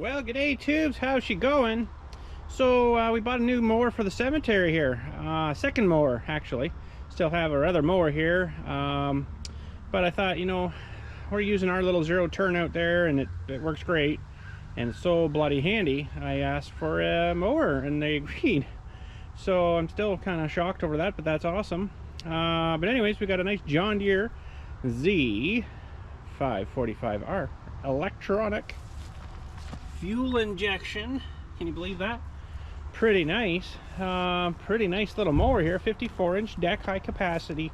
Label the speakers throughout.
Speaker 1: Well, g'day tubes, how's she going? So we bought a new mower for the cemetery here, second mower actually. Still have our other mower here, but I thought, you know, we're using our little zero turn out there and it works great and it's so bloody handy. I asked for a mower and they agreed, so I'm still kind of shocked over that, but that's awesome. But anyways, we got a nice John Deere Z545R electronic fuel injection. Can you believe that? Pretty nice little mower here. 54-inch deck, high capacity.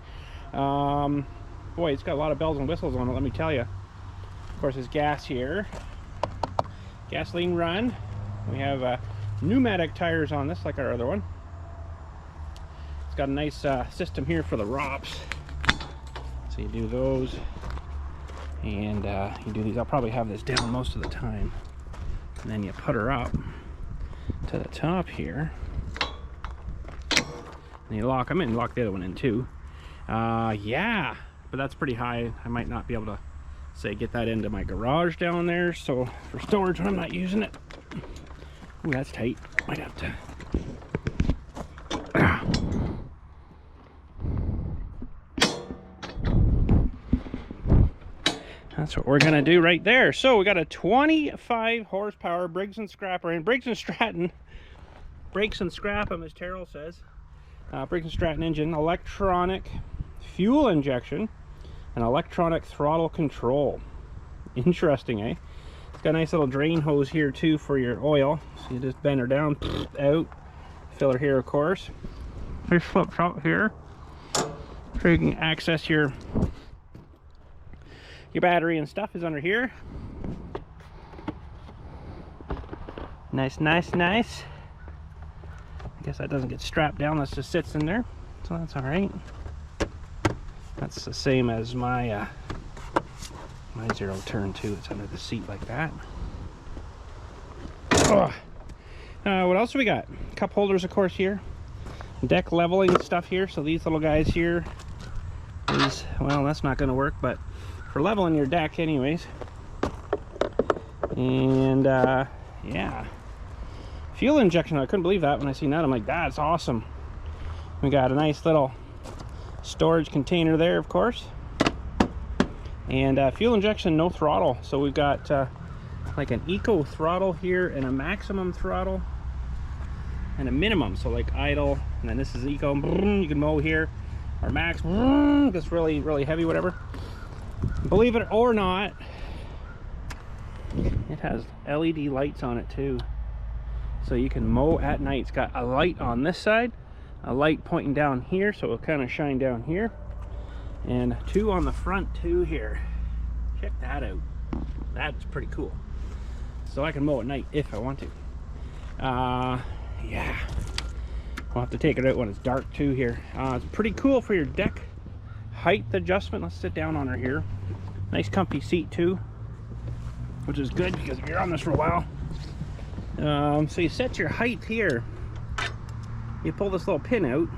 Speaker 1: Boy, it's got a lot of bells and whistles on it, let me tell you. Of course, there's gas here, gasoline run. We have pneumatic tires on this like our other one. It's got a nice system here for the ROPS, so you do those and you do these. I'll probably have this down most of the time, and then you put her up to the top here and you lock them in, lock the other one in too. Yeah, but that's pretty high. I might not be able to say get that into my garage down there, so for storage when I'm not using it. Ooh, that's tight. Might have to. That's what we're gonna do right there. So we got a 25 horsepower Briggs and Scrapper, and Briggs and Stratton, brakes and scrap them as Terrell says. Briggs and Stratton engine, electronic fuel injection, and electronic throttle control. Interesting, eh? It's got a nice little drain hose here too for your oil. So you just bend her down, out, fill her here, of course. There's flips out here, so you can access your battery and stuff is under here. Nice. I guess that doesn't get strapped down, that just sits in there, so that's all right. That's the same as my my zero turn too. It's under the seat like that. What else do we got? Cup holders, of course, here. Deck leveling stuff here. So these little guys here is, well, that's not going to work, but for leveling your deck anyways. And yeah, fuel injection. I couldn't believe that when I seen that. I'm like, that's awesome. We got a nice little storage container there, of course, and fuel injection, no throttle. So we've got like an eco throttle here and a maximum throttle and a minimum, so like idle, and then this is eco. You can mow here, or max, gets really heavy, whatever. Believe it or not, it has LED lights on it too, so you can mow at night. It's got a light on this side, a light pointing down here, so it'll kind of shine down here, and two on the front too here. Check that out. That's pretty cool. So I can mow at night if I want to. Yeah, we'll have to take it out when it's dark too here. It's pretty cool for your deck height adjustment. Let's sit down on her here. Nice comfy seat too, which is good because if you're on this for a while. So you set your height here. You pull this little pin out.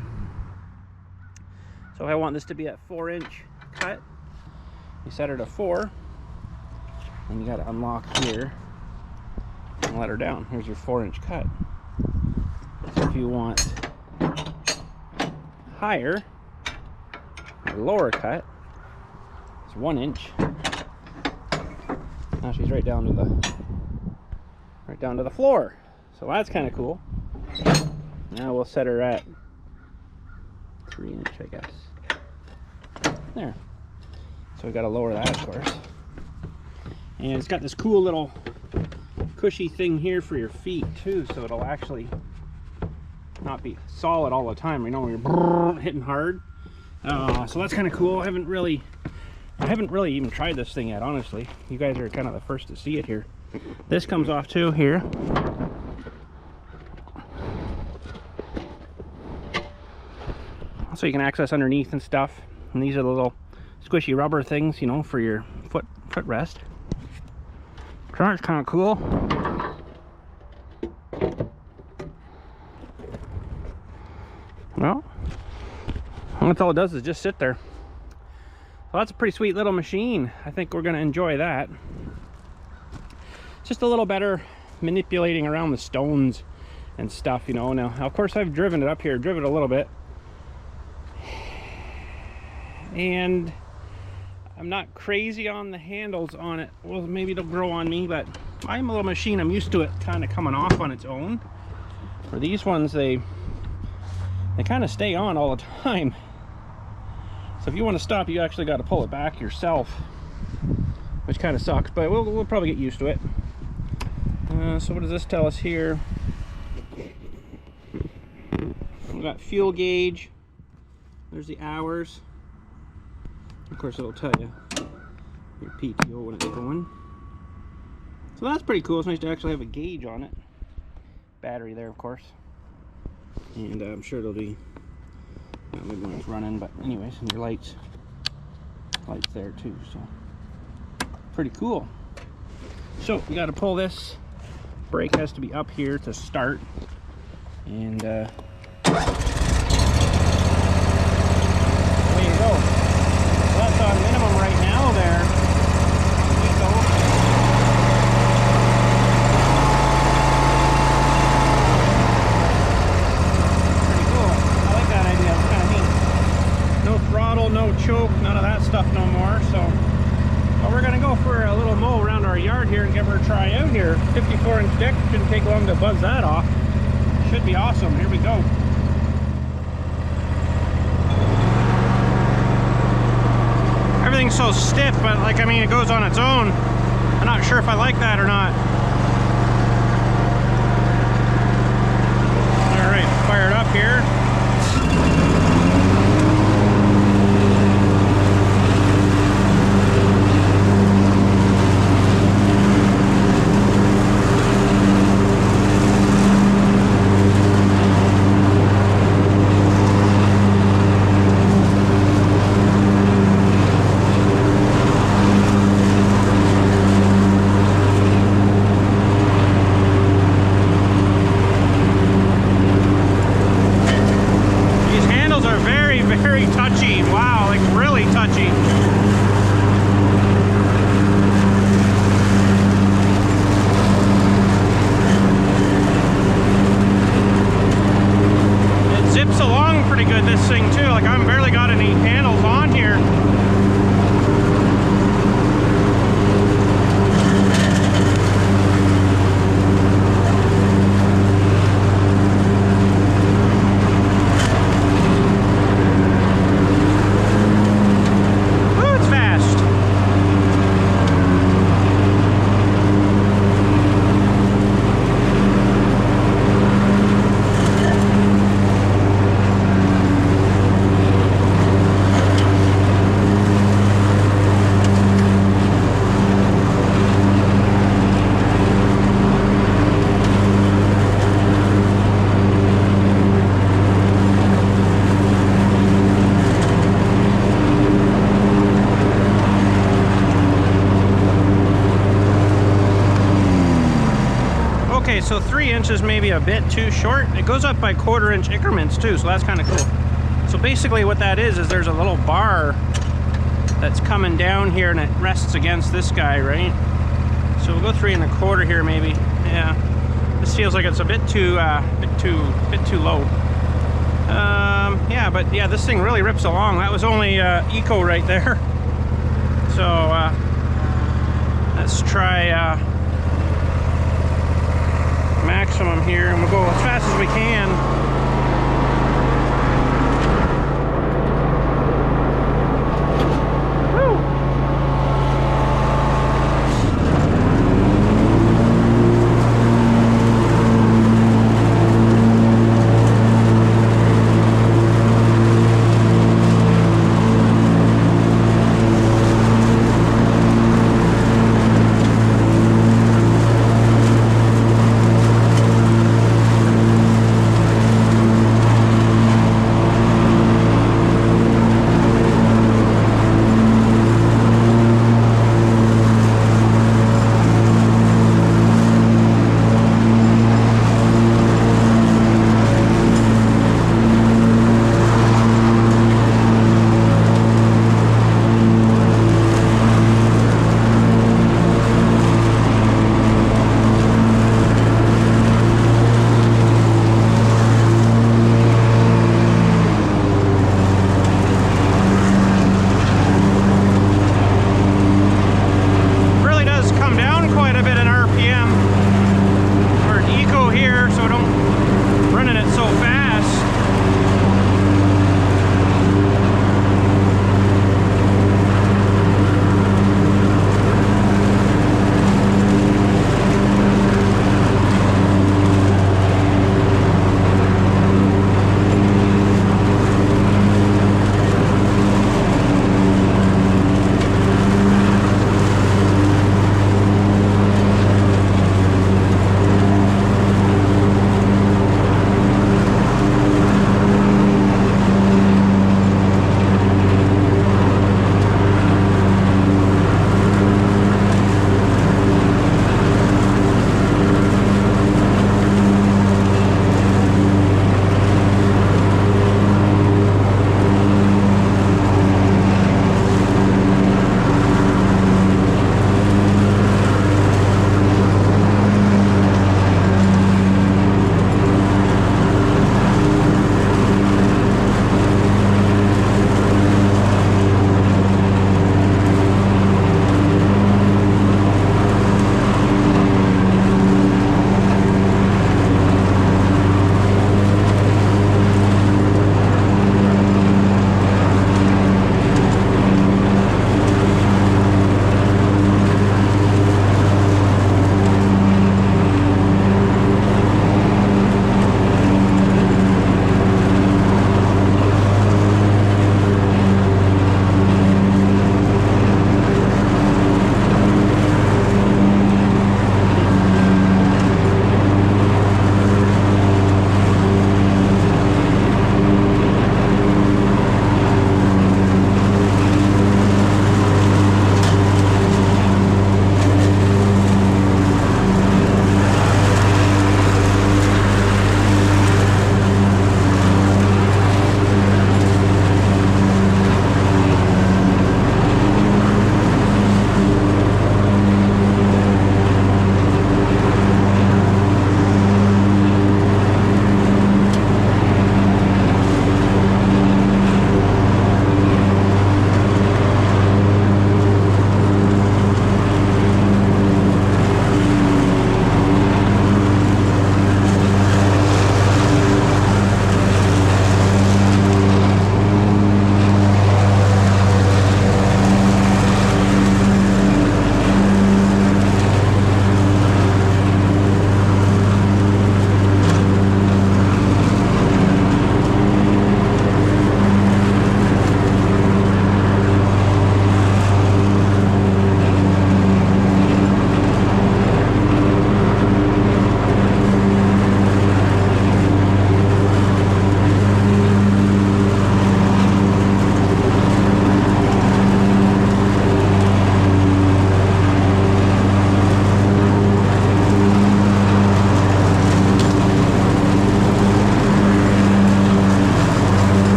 Speaker 1: So I want this to be at 4-inch cut. You set her to 4, and you got to unlock here and let her down. Here's your 4-inch cut. So if you want higher or lower cut, it's 1 inch. Now she's right down to the floor. So that's kind of cool. Now we'll set her at 3-inch, I guess. There. So we got to lower that, of course. And it's got this cool little cushy thing here for your feet too, so it'll actually not be solid all the time. You know, when you're hitting hard. So that's kind of cool. I haven't really even tried this thing yet, honestly. You guys are kind of the first to see it here. This comes off too here. So you can access underneath and stuff. And these are the little squishy rubber things, you know, for your footrest. So that's kind of cool. Well, that's all it does is just sit there. Well, that's a pretty sweet little machine. I think we're going to enjoy that. Just a little better manipulating around the stones and stuff, you know. Now of course I've driven it up here, driven it a little bit, and I'm not crazy on the handles on it. Well, maybe it'll grow on me, but my little machine, I'm used to it kind of coming off on its own. For these ones, they kind of stay on all the time. So if you want to stop, you actually got to pull it back yourself, which kind of sucks, but we'll probably get used to it. So what does this tell us here? We've got fuel gauge. There's the hours. Of course, it'll tell you your PTO when it's going. So that's pretty cool. It's nice to actually have a gauge on it. Battery there, of course. And I'm sure it'll be, maybe when it's running, but anyways, and your lights there too. So pretty cool. So you got to pull this. Brake has to be up here to start. And there you go. That's on minimum right now there. There we go. Pretty cool. I like that idea. It's kind of neat. No throttle, no choke, none of that stuff no more. So, well, we're going to go for a little mow around our yard here and give her a try out here. 54-inch deck. Shouldn't take long to buzz that off. Should be awesome. Here we go. Everything's so stiff, but like, I mean, it goes on its own. I'm not sure if I like that or not. All right, fire it up here. Okay, so 3 inches maybe a bit too short. It goes up by 1/4 inch increments too, so that's kind of cool. So basically what that is there's a little bar that's coming down here and it rests against this guy, right? So we'll go 3 1/4 here maybe. Yeah, this feels like it's a bit too low. Yeah, but yeah, this thing really rips along. That was only eco right there. So let's try maximum here, and we'll go as fast as we can.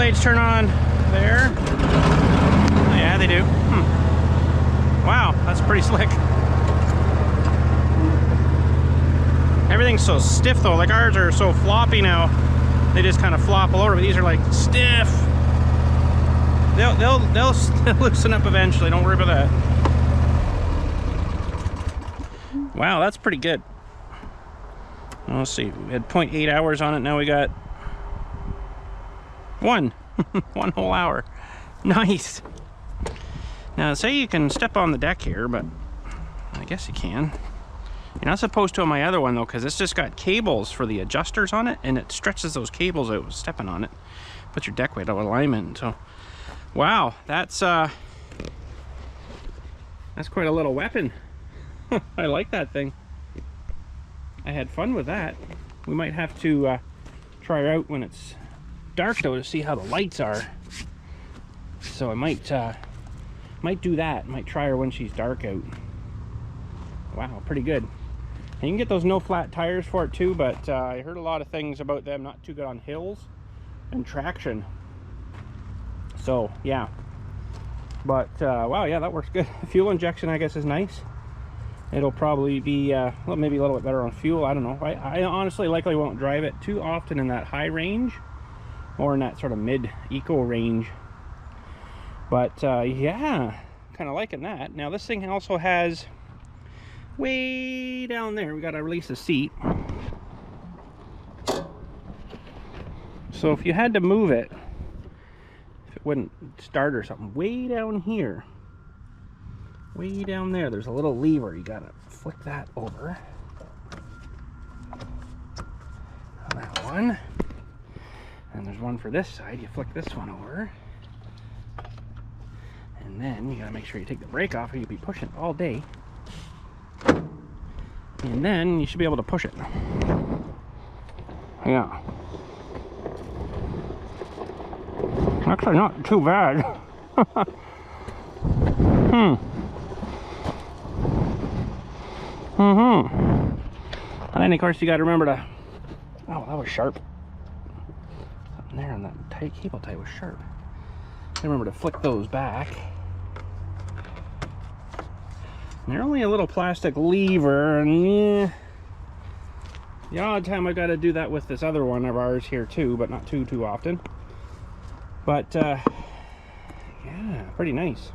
Speaker 1: blades turn on there? Oh, yeah, they do. Wow, that's pretty slick. Everything's so stiff though, like ours are so floppy now. They just kind of flop all over, but these are like stiff. They'll loosen up eventually, don't worry about that. Wow, that's pretty good. Well, let's see, we had 0.8 hours on it, now we got one whole hour. Nice. Now, say you can step on the deck here, but I guess you can. You're not supposed to on my other one though, because it's just got cables for the adjusters on it, and it stretches those cables out with stepping on it. Puts your deck weight out of alignment. So, wow, that's quite a little weapon. I like that thing. I had fun with that. We might have to try her out when it's dark though to see how the lights are. So I might do that. Might try her when she's dark out. Wow, pretty good. And you can get those no flat tires for it too, but I heard a lot of things about them not too good on hills and traction. So yeah, but wow, yeah, that works good. Fuel injection, I guess, is nice. It'll probably be well, maybe a little bit better on fuel. I don't know. I honestly likely won't drive it too often in that high range or in that sort of mid eco range. But yeah, kind of liking that. Now this thing also has way down there, we got to release the seat. So if you had to move it, if it wouldn't start or something, way down here, way down there, there's a little lever. You gotta flick that over. That one. And there's one for this side. You flick this one over. And then you gotta make sure you take the brake off or you'll be pushing it all day. And then you should be able to push it. Yeah. Actually not too bad. And then of course you gotta remember to, oh, that was sharp. Something there on that cable tie was sharp. Remember to flick those back. And they're only a little plastic lever, and yeah, the odd time I got to do that with this other one of ours here too, but not too often. But yeah, pretty nice,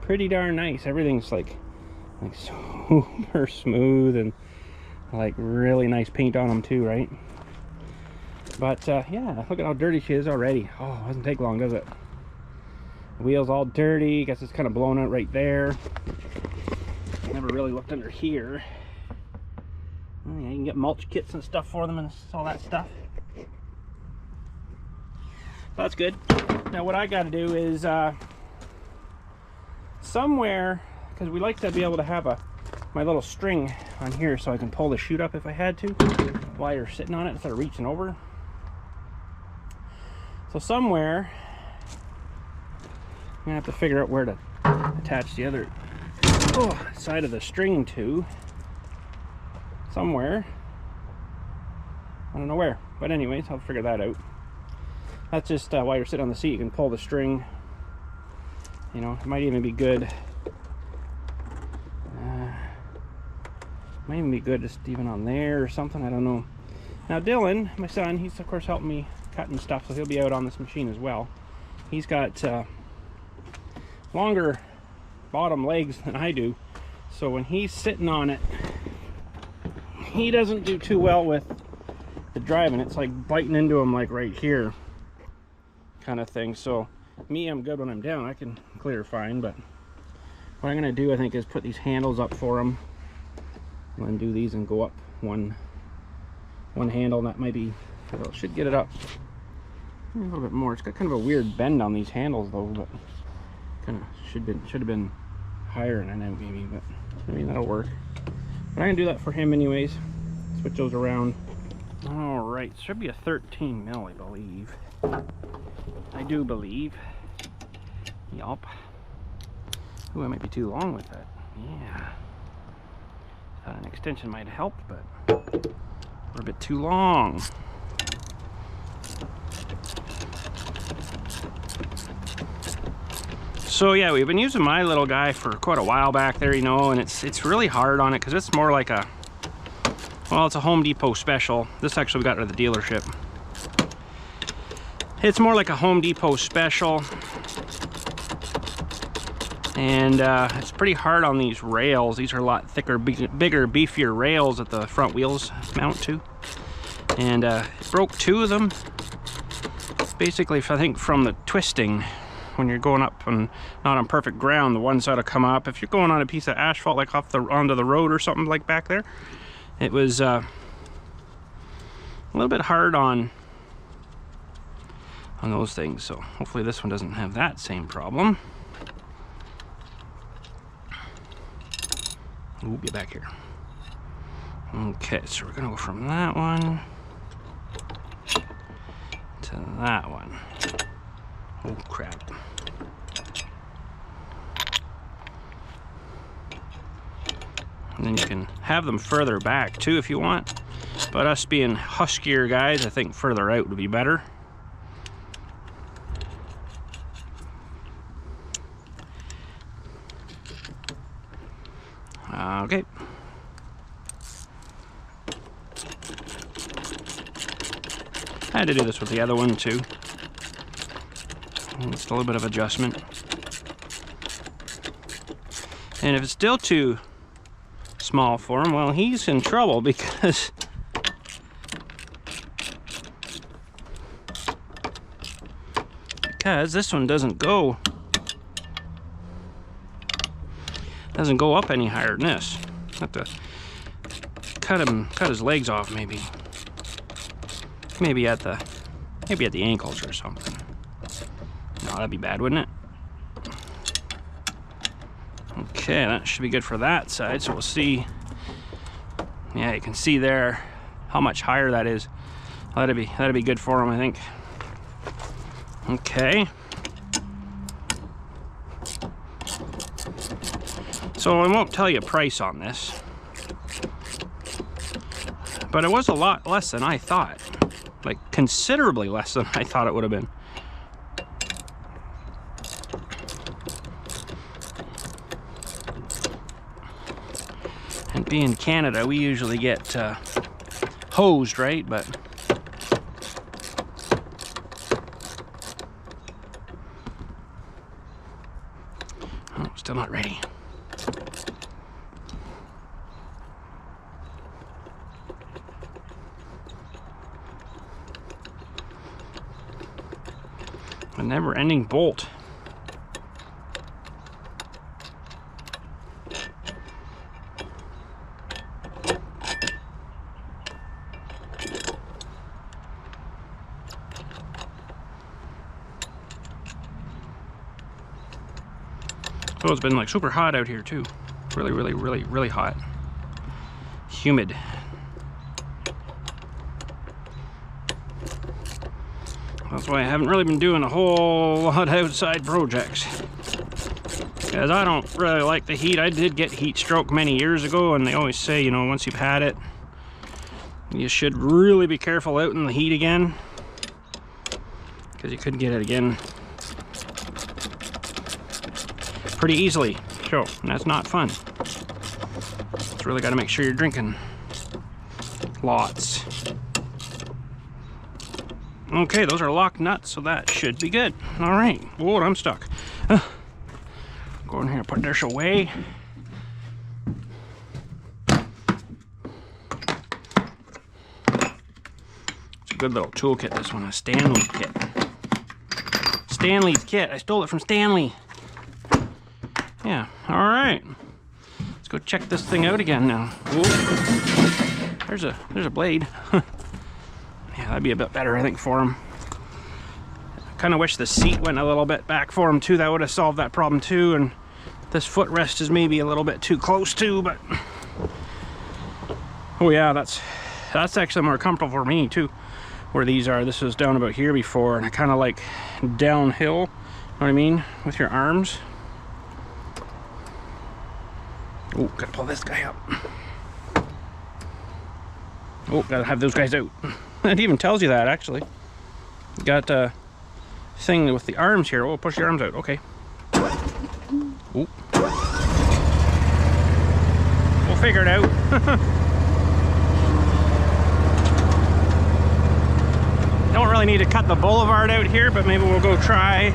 Speaker 1: pretty darn nice. Everything's like super smooth and like really nice paint on them too, right? But yeah, look at how dirty she is already. Oh, it doesn't take long, does it? The wheel's all dirty. Guess it's kind of blown out right there. Never really looked under here. Oh, yeah, you can get mulch kits and stuff for them and all that stuff. That's good. Now what I got to do is somewhere, because we like to be able to have my little string on here so I can pull the chute up if I had to while you're sitting on it instead of reaching over. So somewhere I'm gonna have to figure out where to attach the other side of the string to. Somewhere. I don't know where, but anyways, I'll figure that out. That's just while you're sitting on the seat, you can pull the string. You know, it might even be good. Might even be good just even on there or something. I don't know. Now Dylan, my son, he's of course helping me cutting stuff, so he'll be out on this machine as well. He's got longer bottom legs than I do, so when he's sitting on it, he doesn't do too well with the driving. It's like biting into him, like right here kind of thing. So me, I'm good when I'm down, I can clear fine. But what I'm gonna do, I think, is put these handles up for him and then do these and go up one handle, and that might be, well, should get it up a little bit more. It's got kind of a weird bend on these handles though, but kind of should have been higher than I know, maybe, but I mean, that'll work. But I can do that for him anyways. Switch those around. All right, should be a 13 mil, I believe. I do believe. Yup. Ooh, I might be too long with that. Yeah. Thought an extension might help, but we're a bit too long. So yeah, we've been using my little guy for quite a while back there, you know, and it's really hard on it because it's more like a, well, it's a Home Depot special. This actually we got at the dealership. It's more like a Home Depot special, and it's pretty hard on these rails. These are a lot thicker, bigger, beefier rails that the front wheels mount to, and broke 2 of them. Basically, I think from the twisting. When you're going up and not on perfect ground, the one side will come up. If you're going on a piece of asphalt, like onto the road or something like back there, it was a little bit hard on those things. So hopefully this one doesn't have that same problem. Ooh, get back here. Okay, so we're gonna go from that one to that one. Oh crap. And then you can have them further back too if you want. But us being huskier guys, I think further out would be better. Okay. I had to do this with the other one too. Just a little bit of adjustment. And if it's still too small for him, well, he's in trouble because this one doesn't go up any higher than this. Have to cut his legs off maybe at the ankles or something. No, that'd be bad, wouldn't it? Okay, that should be good for that side, so we'll see. Yeah, you can see there how much higher that is. That'd be good for him, I think. Okay. So I won't tell you a price on this, but it was a lot less than I thought. Like considerably less than I thought it would have been. And being Canada, we usually get hosed, right? But oh, still not ready. A never-ending bolt. So it's been like super hot out here too. Really hot. Humid. That's why I haven't really been doing a whole lot of outside projects. Because I don't really like the heat. I did get heat stroke many years ago, and they always say, you know, once you've had it, you should really be careful out in the heat again. Because you could get it again pretty easily. So, and that's not fun. It's really got to make sure you're drinking lots. Okay, those are lock nuts, so that should be good. All right. Whoa, I'm stuck. Go in here and put this away. It's a good little toolkit, this one, a Stanley kit. Stanley's kit. I stole it from Stanley. Yeah, all right. Let's go check this thing out again now. Whoa. There's a blade. Yeah, that'd be a bit better, I think, for him. I kind of wish the seat went a little bit back for him too. That would have solved that problem too. And this footrest is maybe a little bit too close too, but oh yeah, that's actually more comfortable for me too. Where these are, this was down about here before, and I kind of like downhill. You know what I mean? With your arms. Oh, gotta pull this guy up. Oh, gotta have those guys out. It even tells you that, actually. Got a thing with the arms here. Oh, push your arms out. Okay. Oop. We'll figure it out. Don't really need to cut the boulevard out here, but maybe we'll go try.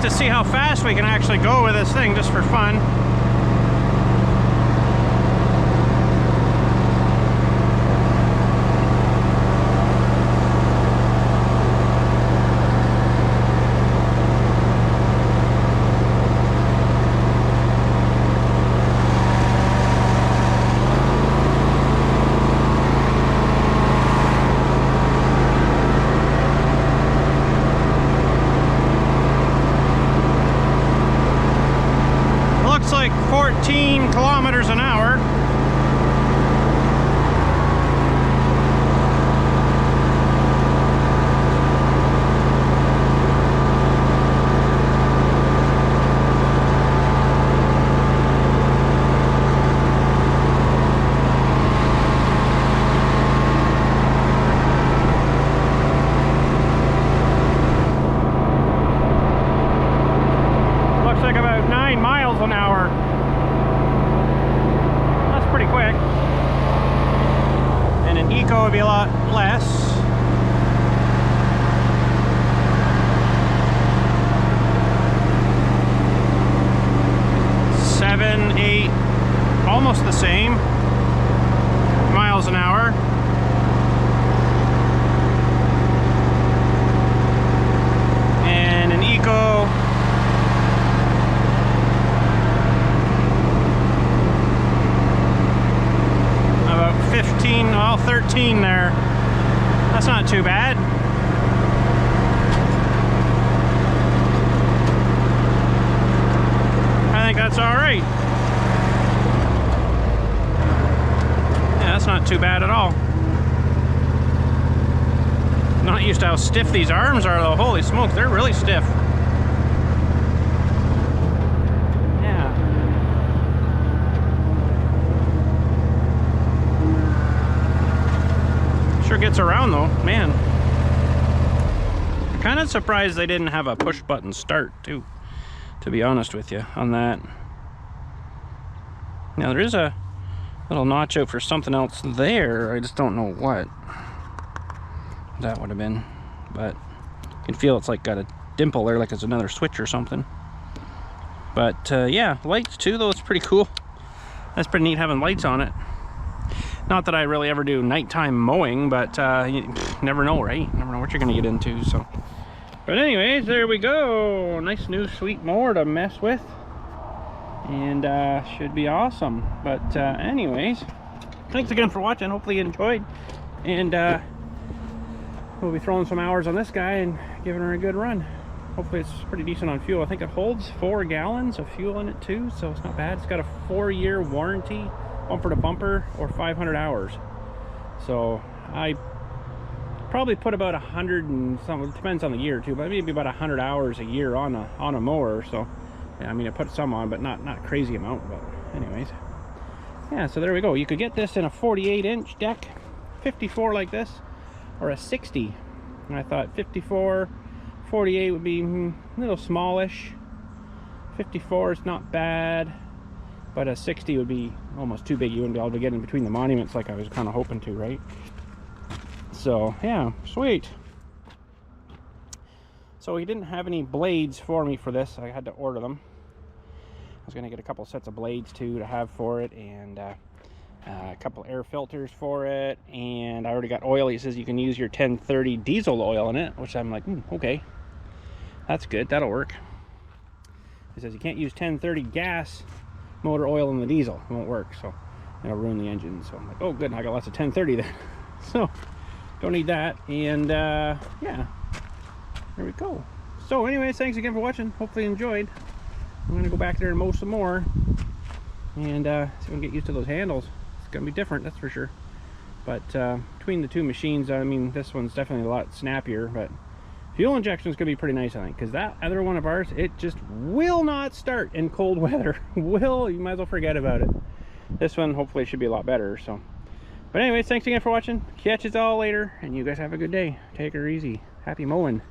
Speaker 1: To see how fast we can actually go with this thing just for fun. Like 14 kilometers an hour. Looks like about 9 miles an hour. Pretty quick, and an eco would be a lot less. Seven, 8, almost the same miles an hour. And an eco 15, well, 13 there. That's not too bad. I think that's all right. Yeah, that's not too bad at all. Not used to how stiff these arms are though. Holy smoke, they're really stiff. Sure gets around though, man. I'm kind of surprised they didn't have a push button start too, to be honest with you on that. Now there is a little notch out for something else there. I just don't know what that would have been, but you can feel it's like got a dimple there, like it's another switch or something. But yeah, lights too though, it's pretty cool. That's pretty neat having lights on it. Not that I really ever do nighttime mowing, but you never know, right? Never know what you're gonna get into, so. But anyways, there we go. Nice new sweet mower to mess with. And should be awesome. But anyways, thanks again for watching. Hopefully you enjoyed. And we'll be throwing some hours on this guy and giving her a good run. Hopefully it's pretty decent on fuel. I think it holds 4 gallons of fuel in it too, so it's not bad. It's got a 4-year warranty bumper to bumper or 500 hours. So I probably put about 100 and some, it depends on the year too, but maybe about 100 hours a year on a mower. So yeah, I mean, I put some on, but not a crazy amount. But anyways, yeah, so there we go. You could get this in a 48-inch deck, 54 like this, or a 60. And I thought 54, 48 would be a little smallish. 54 is not bad, but a 60 would be almost too big. You wouldn't be able to get in between the monuments like I was kind of hoping to, right? So yeah, sweet. So he didn't have any blades for me for this. I had to order them. I was gonna get a couple sets of blades too to have for it, and a couple air filters for it, and I already got oil. He says you can use your 1030 diesel oil in it, which I'm like, okay, that's good, that'll work. He says you can't use 1030 gas motor oil in the diesel, it won't work, so it'll ruin the engine. So I'm like, oh good, I got lots of 1030 then. So don't need that. And yeah, there we go. So anyways, thanks again for watching. Hopefully you enjoyed. I'm gonna go back there and mow some more, and see if we can get used to those handles. It's gonna be different, that's for sure. But between the two machines, I mean, this one's definitely a lot snappier, but fuel injection is gonna be pretty nice, I think, because that other one of ours, it just will not start in cold weather. You might as well forget about it. This one hopefully should be a lot better. So but anyways, thanks again for watching. Catch you all later, and you guys have a good day. Take her easy. Happy mowing.